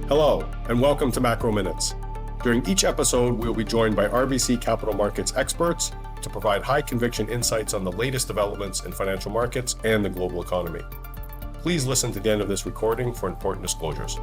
Hello, and welcome to Macro Minutes. During each episode, we'll be joined by RBC Capital Markets experts to provide high-conviction insights on the latest developments in financial markets and the global economy. Please listen to the end of this recording for important disclosures.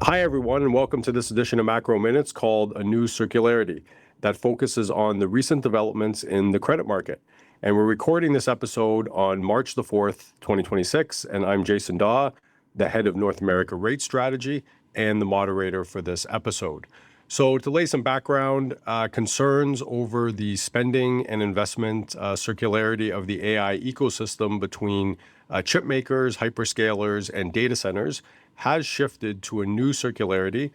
Hi, everyone, and welcome to this edition of Macro Minutes called A New Circularity that focuses on the recent developments in the credit market. And we're recording this episode on March the 4th, 2026, and I'm Jason Daw, the head of North America Rate Strategy and the moderator for this episode. So to lay some background, concerns over the spending and investment circularity of the AI ecosystem between chip makers, hyperscalers, and data centers has shifted to a new circularity,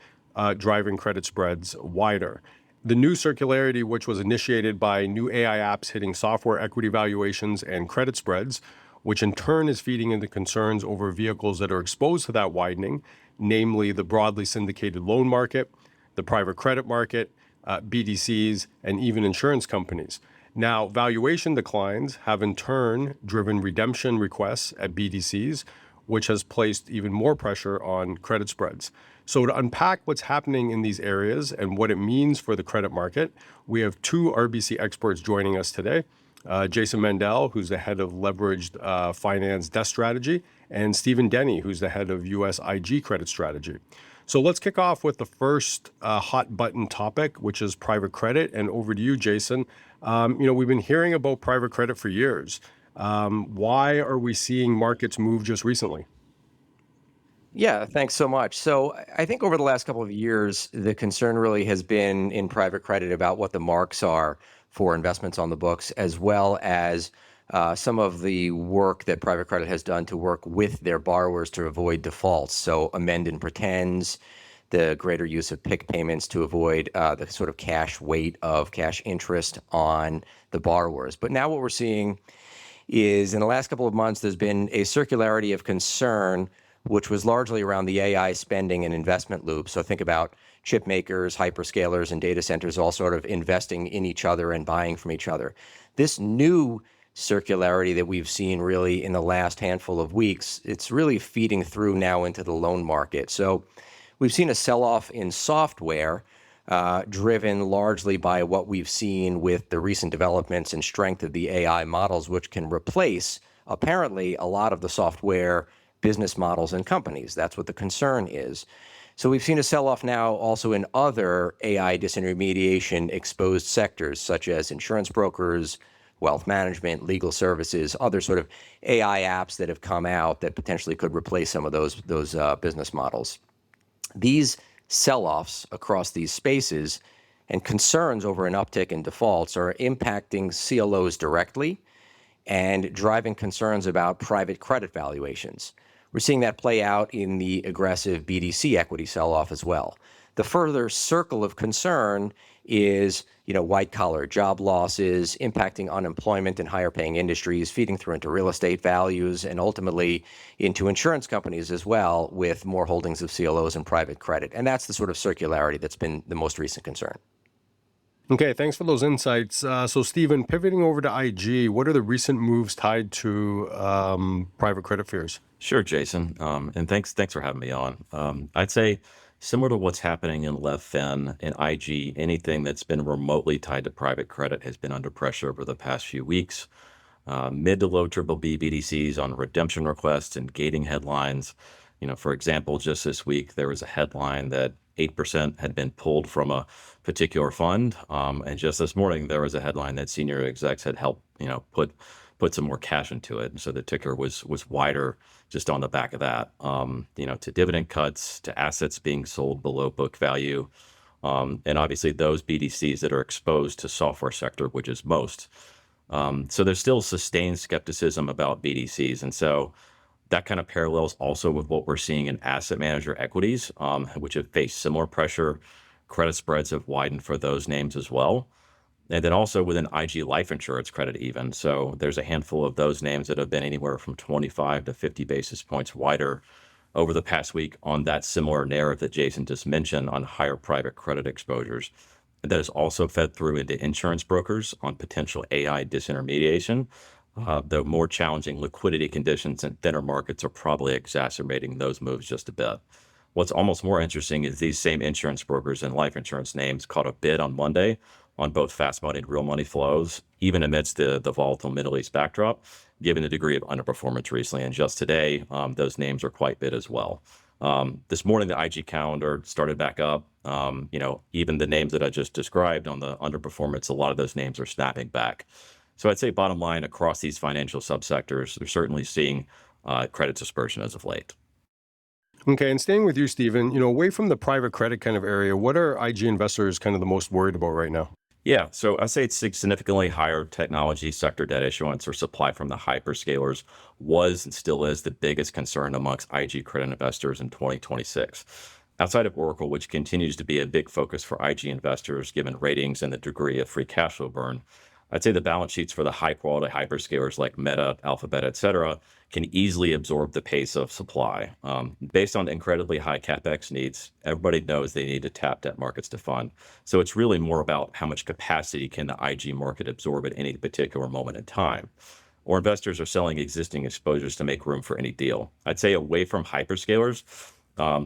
driving credit spreads wider. The new circularity, which was initiated by new AI apps hitting software equity valuations and credit spreads, which in turn is feeding into concerns over vehicles that are exposed to that widening, namely the broadly syndicated loan market, the private credit market, BDCs, and even insurance companies. Now, valuation declines have in turn driven redemption requests at BDCs, which has placed even more pressure on credit spreads. So to unpack what's happening in these areas and what it means for the credit market, we have two RBC experts joining us today. Jason Mandel, who's the head of leveraged finance desk strategy, and Stephen Denny, who's the head of US IG credit strategy. So let's kick off with the first hot button topic, which is private credit. And over to you, Jason. We've been hearing about private credit for years. Why are we seeing markets move just recently? Yeah, thanks so much. So I think over the last couple of years, the concern really has been in private credit about what the marks are for investments on the books, as well as some of the work that private credit has done to work with their borrowers to avoid defaults. So amend and pretends, the greater use of PIK payments to avoid the sort of cash weight of cash interest on the borrowers. But now what we're seeing is in the last couple of months, there's been a circularity of concern, which was largely around the AI spending and investment loop. So think about chip makers, hyperscalers, and data centers all sort of investing in each other and buying from each other. This new circularity that we've seen really in the last handful of weeks, it's really feeding through now into the loan market. So we've seen a sell-off in software driven largely by what we've seen with the recent developments and strength of the AI models, which can replace apparently a lot of the software business models and companies. That's what the concern is. So we've seen a sell-off now also in other AI disintermediation exposed sectors, such as insurance brokers, wealth management, legal services, other sort of AI apps that have come out that potentially could replace some of those business models. These sell-offs across these spaces and concerns over an uptick in defaults are impacting CLOs directly and driving concerns about private credit valuations. We're seeing that play out in the aggressive BDC equity sell-off as well. The further circle of concern is, white-collar job losses, impacting unemployment in higher-paying industries, feeding through into real estate values, and ultimately into insurance companies as well, with more holdings of CLOs and private credit. And that's the sort of circularity that's been the most recent concern. Okay, thanks for those insights. So, Stephen, pivoting over to IG, what are the recent moves tied to private credit fears? Sure, Jason, and thanks for having me on. I'd say similar to what's happening in LevFin and IG, anything that's been remotely tied to private credit has been under pressure over the past few weeks. Mid to low triple B BDCs on redemption requests and gating headlines. For example, just this week, there was a headline that 8% had been pulled from a particular fund. And just this morning, there was a headline that senior execs had helped, put some more cash into it. And so the ticker was wider just on the back of that, to dividend cuts, to assets being sold below book value. And obviously those BDCs that are exposed to software sector, which is most. So there's still sustained skepticism about BDCs. And so that kind of parallels also with what we're seeing in asset manager equities, which have faced similar pressure. Credit spreads have widened for those names as well. And then also within IG life insurance credit even. So there's a handful of those names that have been anywhere from 25 to 50 basis points wider over the past week on that similar narrative that Jason just mentioned on higher private credit exposures. That has also fed through into insurance brokers on potential AI disintermediation. The more challenging liquidity conditions and thinner markets are probably exacerbating those moves just a bit. What's almost more interesting is these same insurance brokers and life insurance names caught a bid on Monday on both fast money and real money flows, even amidst the volatile Middle East backdrop, given the degree of underperformance recently. And just today, those names are quite bid as well. This morning, the IG calendar started back up. Even the names that I just described on the underperformance, a lot of those names are snapping back. So I'd say bottom line, across these financial subsectors, they're certainly seeing credit dispersion as of late. Okay, and staying with you, Stephen, away from the private credit kind of area, what are IG investors kind of the most worried about right now? Yeah, so I say it's significantly higher technology sector debt issuance or supply from the hyperscalers was and still is the biggest concern amongst IG credit investors in 2026. Outside of Oracle, which continues to be a big focus for IG investors given ratings and the degree of free cash flow burn, I'd say the balance sheets for the high quality hyperscalers like Meta, Alphabet, et cetera, can easily absorb the pace of supply. Based on incredibly high capex needs, everybody knows they need to tap debt markets to fund. So it's really more about how much capacity can the IG market absorb at any particular moment in time. Or investors are selling existing exposures to make room for any deal. I'd say away from hyperscalers,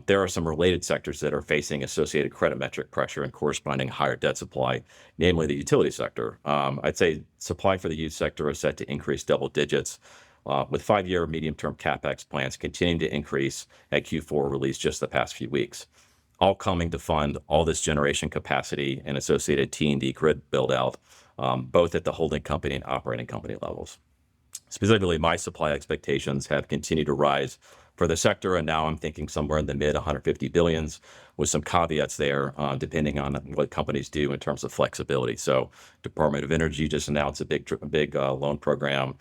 there are some related sectors that are facing associated credit metric pressure and corresponding higher debt supply, namely the utility sector. I'd say supply for the youth sector is set to increase double digits, with 5-year medium-term capex plans continuing to increase at Q4 release just the past few weeks, all coming to fund all this generation capacity and associated T&D grid build-out, both at the holding company and operating company levels. Specifically, my supply expectations have continued to rise for the sector, and now I'm thinking somewhere in the mid 150 billions, with some caveats there, depending on what companies do in terms of flexibility. So, Department of Energy just announced a big loan program,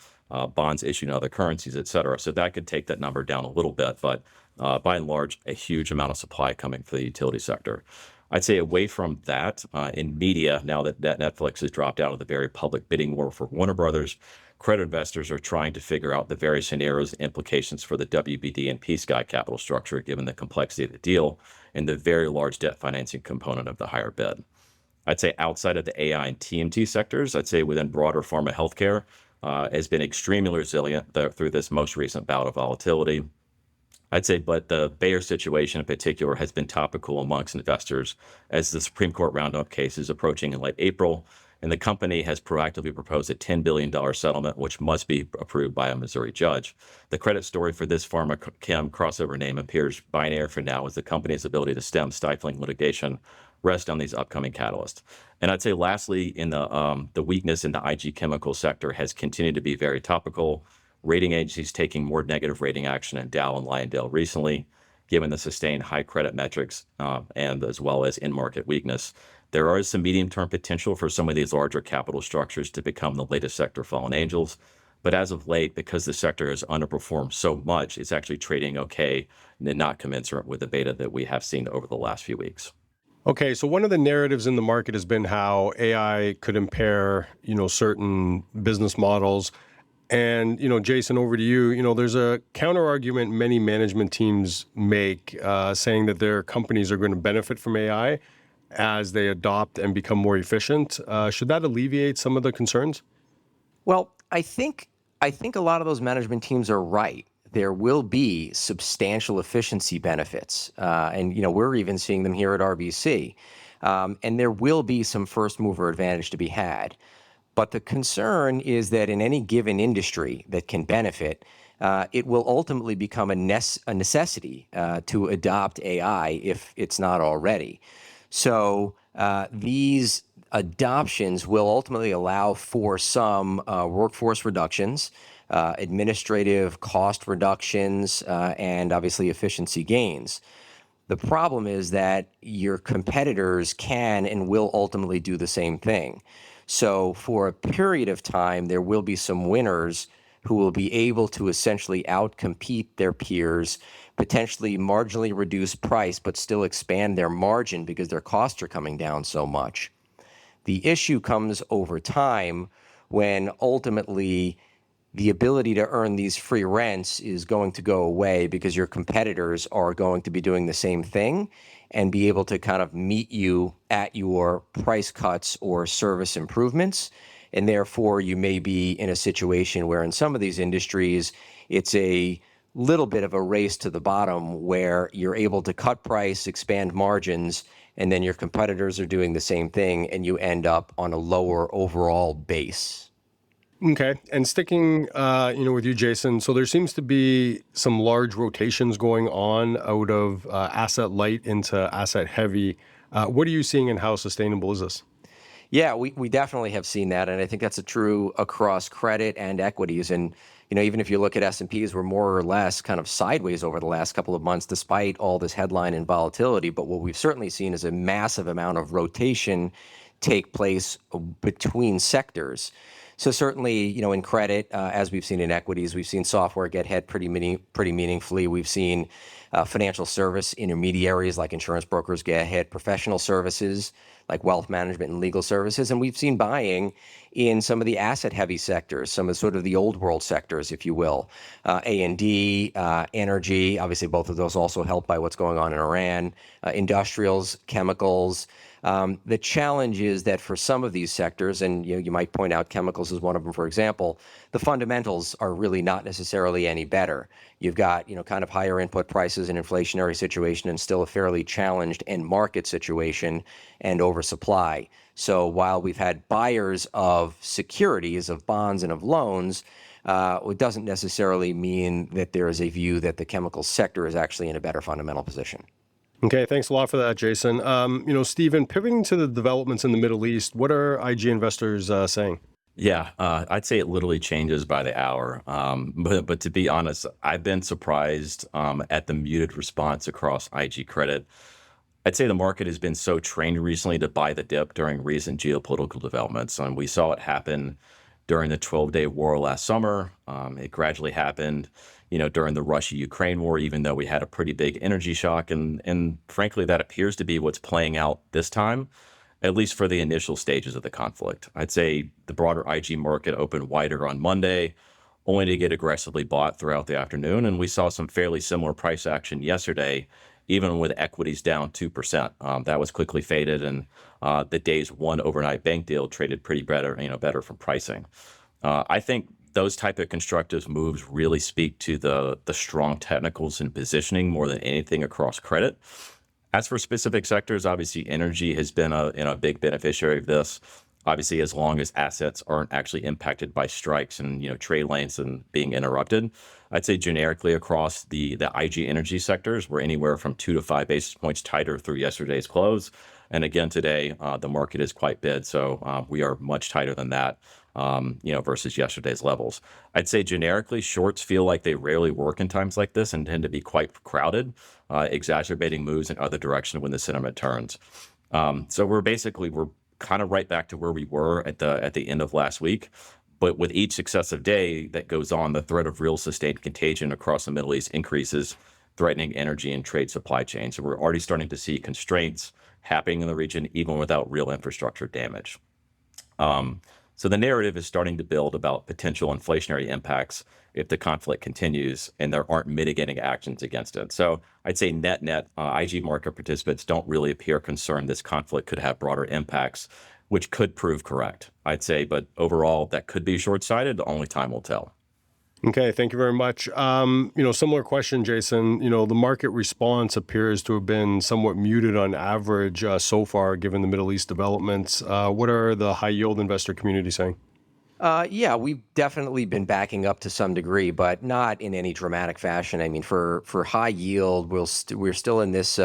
bonds issued in other currencies, et cetera. So that could take that number down a little bit, but by and large, a huge amount of supply coming for the utility sector. I'd say away from that, in media, now that Netflix has dropped out of the very public bidding war for Warner Brothers, credit investors are trying to figure out the various scenarios and implications for the WBD and P-Sky capital structure, given the complexity of the deal and the very large debt financing component of the higher bid. I'd say outside of the AI and TMT sectors, I'd say within broader pharma healthcare, has been extremely resilient through this most recent bout of volatility. I'd say, but the Bayer situation in particular has been topical amongst investors as the Supreme Court roundup case is approaching in late April, and the company has proactively proposed a $10 billion settlement, which must be approved by a Missouri judge. The credit story for this pharma chem crossover name appears binary for now, as the company's ability to stem stifling litigation rests on these upcoming catalysts. And I'd say, lastly, in the weakness in the IG chemical sector has continued to be very topical. Rating agencies taking more negative rating action in Dow and Lyondell recently, given the sustained high credit metrics and as well as in-market weakness. There is some medium-term potential for some of these larger capital structures to become the latest sector fallen angels. But as of late, because the sector has underperformed so much, it's actually trading okay and not commensurate with the beta that we have seen over the last few weeks. Okay, so one of the narratives in the market has been how AI could impair, certain business models. And, Jason, over to you. There's a counter argument many management teams make, saying that their companies are going to benefit from AI as they adopt and become more efficient. Should that alleviate some of the concerns? Well, I think a lot of those management teams are right. There will be substantial efficiency benefits, and we're even seeing them here at RBC. And there will be some first mover advantage to be had. But the concern is that in any given industry that can benefit, it will ultimately become a necessity to adopt AI if it's not already. So these adoptions will ultimately allow for some workforce reductions, administrative cost reductions, and obviously efficiency gains. The problem is that your competitors can and will ultimately do the same thing. So for a period of time, there will be some winners who will be able to essentially outcompete their peers, potentially marginally reduce price, but still expand their margin because their costs are coming down so much. The issue comes over time when ultimately the ability to earn these free rents is going to go away because your competitors are going to be doing the same thing and be able to kind of meet you at your price cuts or service improvements. And therefore, you may be in a situation where in some of these industries, it's a little bit of a race to the bottom where you're able to cut price, expand margins, and then your competitors are doing the same thing, and you end up on a lower overall base. Okay, and sticking, with you, Jason. So there seems to be some large rotations going on out of asset light into asset heavy. What are you seeing, and how sustainable is this? Yeah, we definitely have seen that, and I think that's a true across credit and equities. And even if you look at S&Ps, we're more or less kind of sideways over the last couple of months, despite all this headline and volatility. But what we've certainly seen is a massive amount of rotation take place between sectors. So certainly, in credit, as we've seen in equities, we've seen software get hit pretty meaningfully. We've seen financial service intermediaries like insurance brokers get hit, professional services like wealth management and legal services, and we've seen buying in some of the asset-heavy sectors, some of sort of the old world sectors, if you will, A&D, energy. Obviously, both of those also helped by what's going on in Iran, industrials, chemicals. The challenge is that for some of these sectors, and you might point out chemicals is one of them, for example, the fundamentals are really not necessarily any better. You've got kind of higher input prices, an inflationary situation, and still a fairly challenged end market situation and oversupply. So while we've had buyers of securities, of bonds and of loans, it doesn't necessarily mean that there is a view that the chemical sector is actually in a better fundamental position. Okay, thanks a lot for that, Jason. Stephen, pivoting to the developments in the Middle East, what are IG investors saying? Yeah, I'd say it literally changes by the hour. But to be honest, I've been surprised at the muted response across IG credit. I'd say the market has been so trained recently to buy the dip during recent geopolitical developments. And we saw it happen during the 12-day war last summer. It gradually happened, during the Russia-Ukraine war, even though we had a pretty big energy shock. And frankly, that appears to be what's playing out this time, at least for the initial stages of the conflict. I'd say the broader IG market opened wider on Monday, only to get aggressively bought throughout the afternoon. And we saw some fairly similar price action yesterday, even with equities down 2%. That was quickly faded, and the day's one overnight bank deal traded pretty better from pricing. I think those type of constructive moves really speak to the strong technicals and positioning more than anything across credit. As for specific sectors, obviously energy has been a big beneficiary of this. Obviously, as long as assets aren't actually impacted by strikes and trade lanes and being interrupted, I'd say generically across the IG energy sectors, we're anywhere from 2 to 5 basis points tighter through yesterday's close. And again today, the market is quite bid, so we are much tighter than that, versus yesterday's levels. I'd say generically, shorts feel like they rarely work in times like this and tend to be quite crowded, exacerbating moves in other direction when the sentiment turns. So we're kind of right back to where we were at the end of last week. But with each successive day that goes on, the threat of real sustained contagion across the Middle East increases, threatening energy and trade supply chains. So we're already starting to see constraints happening in the region, even without real infrastructure damage. So the narrative is starting to build about potential inflationary impacts if the conflict continues and there aren't mitigating actions against it. So I'd say net, IG market participants don't really appear concerned this conflict could have broader impacts, which could prove correct, I'd say. But overall, that could be short-sighted. Only time will tell. Okay, thank you very much. Similar question, Jason. The market response appears to have been somewhat muted on average so far, given the Middle East developments. What are the high yield investor community saying? Yeah, we've definitely been backing up to some degree, but not in any dramatic fashion. I mean, for high yield, we're still in this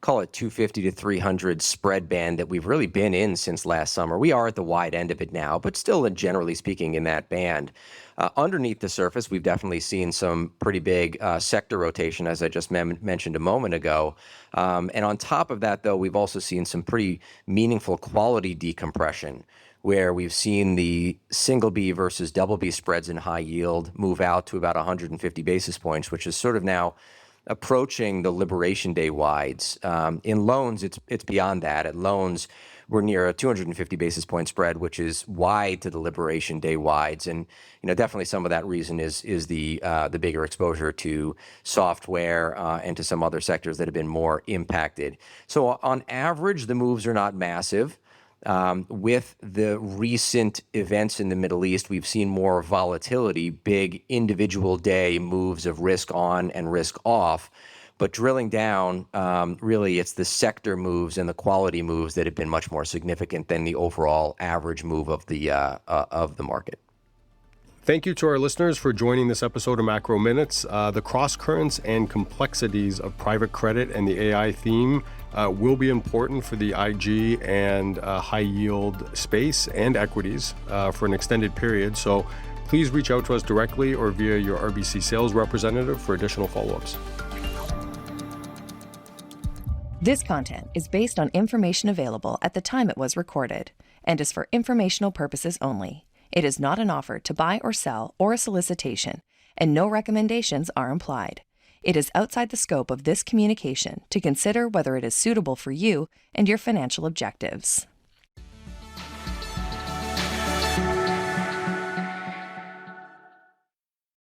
call it 250 to 300 spread band that we've really been in since last summer. We are at the wide end of it now, but still, generally speaking, in that band. Underneath the surface, we've definitely seen some pretty big sector rotation, as I just mentioned a moment ago. And on top of that, though, we've also seen some pretty meaningful quality decompression, where we've seen the single B versus double B spreads in high yield move out to about 150 basis points, which is sort of now approaching the Liberation Day wides. In loans, it's beyond that. At loans, we're near a 250 basis point spread, which is wide to the Liberation Day wides. And definitely some of that reason is the bigger exposure to software and to some other sectors that have been more impacted. So on average, the moves are not massive. With the recent events in the Middle East, we've seen more volatility, big individual day moves of risk on and risk off. But drilling down, really, it's the sector moves and the quality moves that have been much more significant than the overall average move of the market. Thank you to our listeners for joining this episode of Macro Minutes. The cross currents and complexities of private credit and the AI theme will be important for the IG and high yield space and equities for an extended period. So please reach out to us directly or via your RBC sales representative for additional follow-ups. This content is based on information available at the time it was recorded and is for informational purposes only. It is not an offer to buy or sell or a solicitation, and no recommendations are implied. It is outside the scope of this communication to consider whether it is suitable for you and your financial objectives.